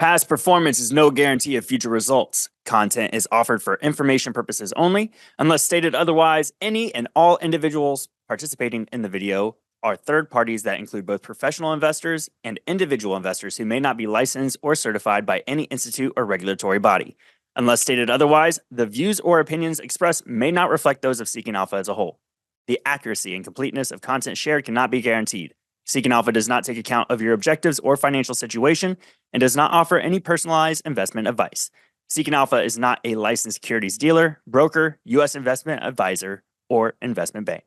Past performance is no guarantee of future results. Content is offered for information purposes only. Unless stated otherwise, any and all individuals participating in the video are third parties that include both professional investors and individual investors who may not be licensed or certified by any institute or regulatory body. Unless stated otherwise, the views or opinions expressed may not reflect those of Seeking Alpha as a whole. The accuracy and completeness of content shared cannot be guaranteed. Seeking Alpha does not take account of your objectives or financial situation and does not offer any personalized investment advice. Seeking Alpha is not a licensed securities dealer, broker, U.S. investment advisor, or investment bank.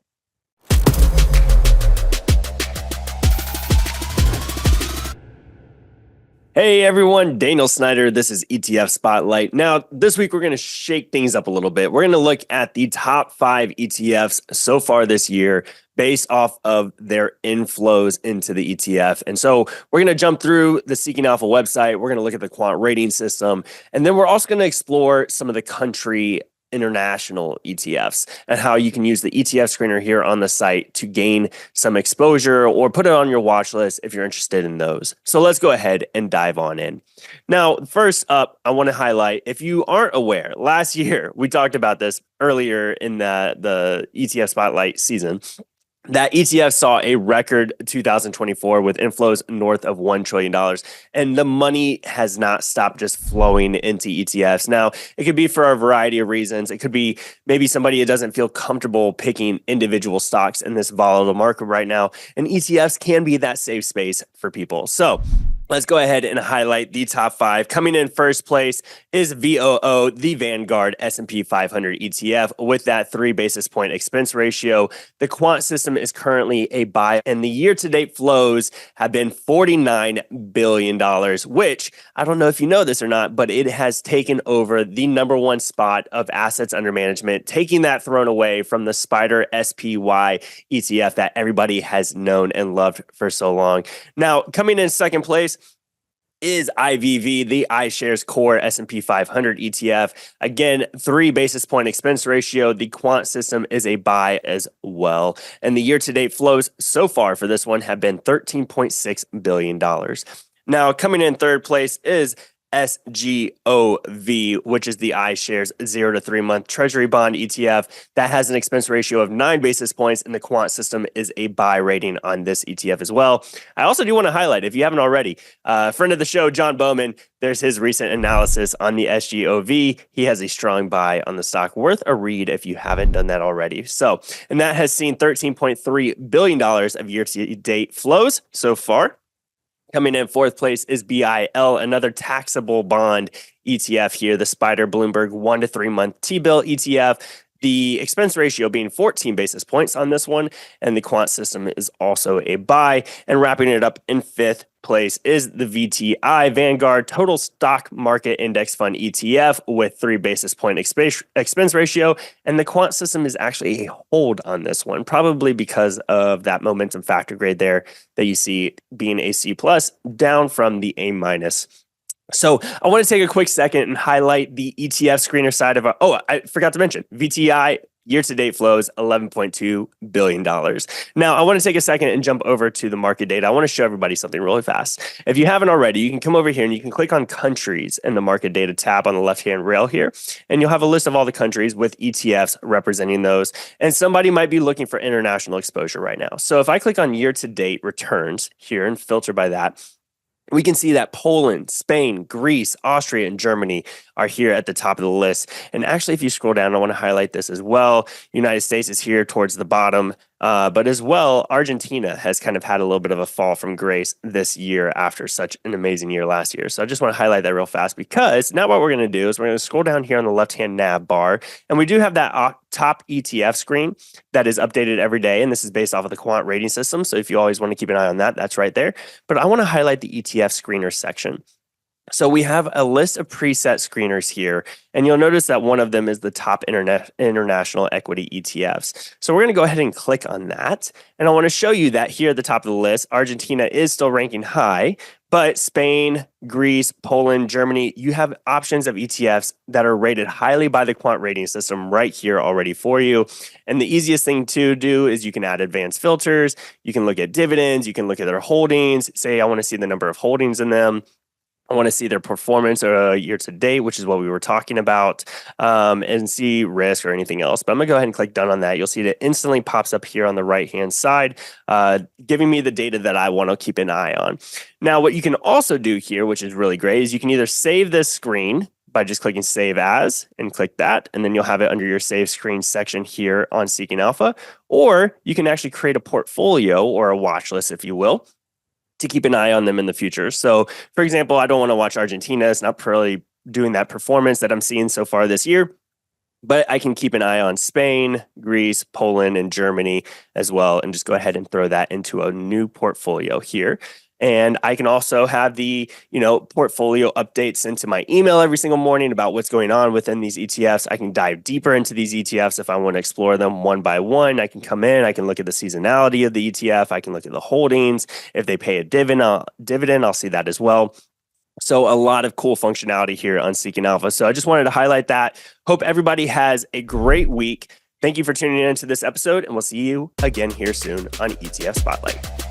Hey everyone, Daniel Snyder. This is ETF Spotlight. Now, this week we're going to shake things up a little bit. We're going to look at the top 5 ETFs so far this year based off of their inflows into the ETF. And so we're going to jump through the Seeking Alpha website. We're going to look at the quant rating system. And then we're also going to explore some of the country international ETFs and how you can use the ETF screener here on the site to gain some exposure or put it on your watch list if you're interested in those. So let's go ahead and dive on in. Now, first up, I want to highlight, if you aren't aware, last year we talked about this earlier in the ETF Spotlight season. That ETF saw a record 2024 with inflows north of $1 trillion. And the money has not stopped just flowing into ETFs. Now, it could be for a variety of reasons. It could be maybe somebody that doesn't feel comfortable picking individual stocks in this volatile market right now. And ETFs can be that safe space for people. So let's go ahead and highlight the top 5. Coming in first place is VOO, the Vanguard S&P 500 ETF with that 3 basis point expense ratio. The quant system is currently a buy, and the year-to-date flows have been $49 billion, which I don't know if you know this or not, but it has taken over the #1 spot of assets under management, taking that throne away from the Spider SPY ETF that everybody has known and loved for so long. Now, coming in second place is IVV, the iShares Core S&P 500 ETF. Again, 3 basis point expense ratio. The quant system is a buy as well. And the year-to-date flows so far for this one have been $13.6 billion. Now, coming in third place is SGOV, which is the iShares 0 to 3 month Treasury bond ETF that has an expense ratio of 9 basis points, and the quant system is a buy rating on this ETF as well. I also do want to highlight, if you haven't already, friend of the show, John Bowman, there's his recent analysis on the SGOV. He has a strong buy on the stock, worth a read if you haven't done that already. So, and that has seen $13.3 billion of year-to-date flows so far. Coming in fourth place is BIL, another taxable bond ETF here, the Spider Bloomberg 1 to 3 month T-bill ETF. The expense ratio being 14 basis points on this one, and the quant system is also a buy. And wrapping it up in fifth place is the VTI Vanguard Total Stock Market Index Fund ETF with 3 basis point expense ratio. And the quant system is actually a hold on this one, probably because of that momentum factor grade there that you see being a C+, down from the A-. So I want to take a quick second and highlight the ETF screener side of I forgot to mention VTI year-to-date flows $11.2 billion. Now, I want to take a second and jump over to the market data. I want to show everybody something really fast. If you haven't already, you can come over here and you can click on countries in the market data tab on the left-hand rail here, and you'll have a list of all the countries with ETFs representing those. And somebody might be looking for international exposure right now. So if I click on year-to-date returns here and filter by that, we can see that Poland, Spain, Greece, Austria, and Germany are here at the top of the list. And actually, if you scroll down, I want to highlight this as well. United States is here towards the bottom. But as well, Argentina has kind of had a little bit of a fall from grace this year after such an amazing year last year. So I just want to highlight that real fast, because now what we're going to do is we're going to scroll down here on the left-hand nav bar, and we do have that top ETF screen that is updated every day. And this is based off of the quant rating system. So if you always want to keep an eye on that, that's right there. But I want to highlight the ETF screener section. So we have a list of preset screeners here, and you'll notice that one of them is the top international equity ETFs. So we're going to go ahead and click on that. And I want to show you that here at the top of the list, Argentina is still ranking high, but Spain, Greece, Poland, Germany, you have options of ETFs that are rated highly by the quant rating system right here already for you. And the easiest thing to do is you can add advanced filters. You can look at dividends. You can look at their holdings. Say, I want to see the number of holdings in them. I want to see their performance year to date, which is what we were talking about, and see risk or anything else. But I'm going to go ahead and click done on that. You'll see that it instantly pops up here on the right-hand side, giving me the data that I want to keep an eye on. Now, what you can also do here, which is really great, is you can either save this screen by just clicking Save As and click that, and then you'll have it under your Save Screen section here on Seeking Alpha, or you can actually create a portfolio or a watch list, if you will, to keep an eye on them in the future. So, for example, I don't want to watch Argentina. It's not really doing that performance that I'm seeing so far this year, but I can keep an eye on Spain, Greece, Poland, and Germany as well, and just go ahead and throw that into a new portfolio here. And I can also have the, portfolio updates sent to my email every single morning about what's going on within these ETFs. I can dive deeper into these ETFs if I want to explore them one by one. I can come in, I can look at the seasonality of the ETF. I can look at the holdings. If they pay a dividend, I'll see that as well. So a lot of cool functionality here on Seeking Alpha. So I just wanted to highlight that. Hope everybody has a great week. Thank you for tuning in to this episode, and we'll see you again here soon on ETF Spotlight.